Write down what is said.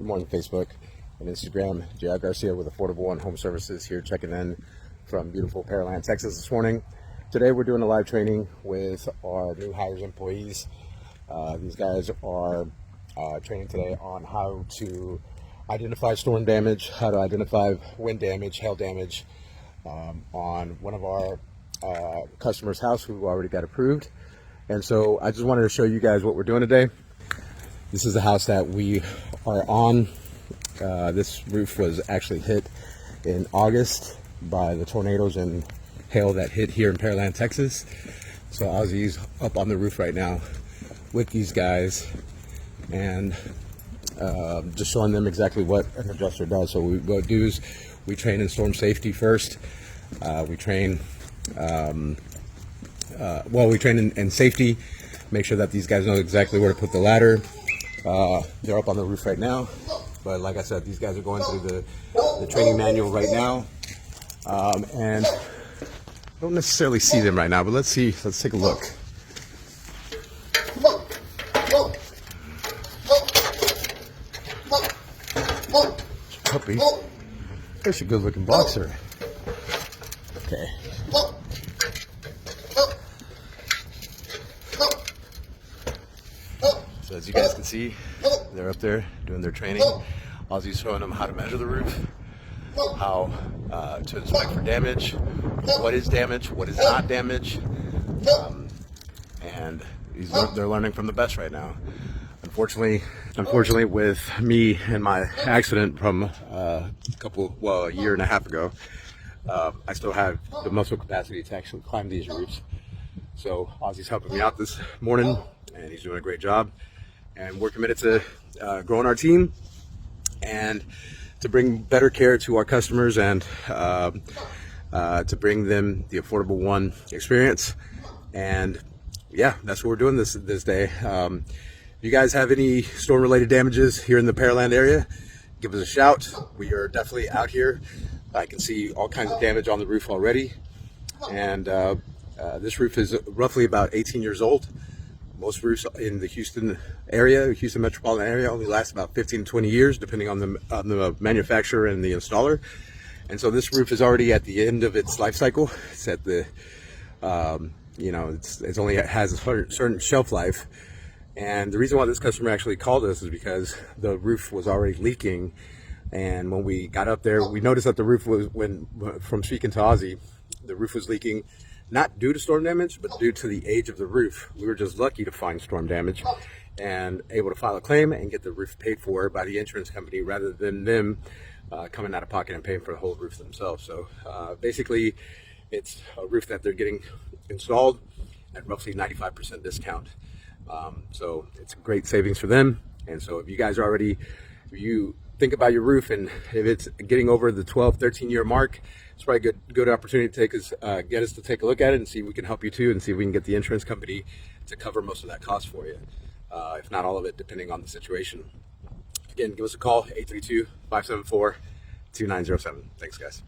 Good morning, Facebook and Instagram. J.R. Garcia with Affordable One Home Services here, checking in from beautiful Pearland, Texas this morning. Today we're doing a live training with our new hires employees. These guys are training today on how to identify storm damage, how to identify wind damage, hail damage on one of our customers' house who already got approved. And so I just wanted to show you guys what we're doing today. This is the house that we are on. This roof was actually hit in August by the tornadoes and hail that hit here in Pearland, Texas. So Ozzy's up on the roof right now with these guys and just showing them exactly what an adjuster does. So what we do is we train in storm safety first. We train in safety, make sure that these guys know exactly where to put the ladder. They're up on the roof right now, but like I said, these guys are going through the training manual right now, and I don't necessarily see them right now, but let's take a look. Puppy, that's a good looking boxer. Okay. So as you guys can see, they're up there doing their training. Ozzy's showing them how to measure the roof, how to inspect for damage, what is damage, what is not damage, and they're learning from the best right now. Unfortunately, with me and my accident from a year and a half ago, I still have the muscle capacity to actually climb these roofs. So Ozzy's helping me out this morning, and he's doing a great job. And we're committed to growing our team and to bring better care to our customers and to bring them the Affordable One experience. And yeah, that's what we're doing this day. If you guys have any storm-related damages here in the Pearland area, give us a shout. We are definitely out here. I can see all kinds of damage on the roof already. And this roof is roughly about 18 years old. Most roofs in the Houston metropolitan area only last about 15 to 20 years, depending on the manufacturer and the installer. And so this roof is already at the end of its life cycle. It's at the, it only has a certain shelf life. And the reason why this customer actually called us is because the roof was already leaking. And when we got up there, we noticed that the roof was, from speaking to Ozzy, the roof was leaking. Not due to storm damage, but due to the age of the roof. We were just lucky to find storm damage and able to file a claim and get the roof paid for by the insurance company rather than them coming out of pocket and paying for the whole roof themselves. So basically, it's a roof that they're getting installed at roughly 95% discount. So it's great savings for them. And so if you guys are if you think about your roof and if it's getting over the 12, 13 year mark, it's probably a good opportunity to get us to take a look at it and see if we can help you too, and see if we can get the insurance company to cover most of that cost for you, if not all of it, depending on the situation. Again, give us a call, 832-574-2907. Thanks, guys.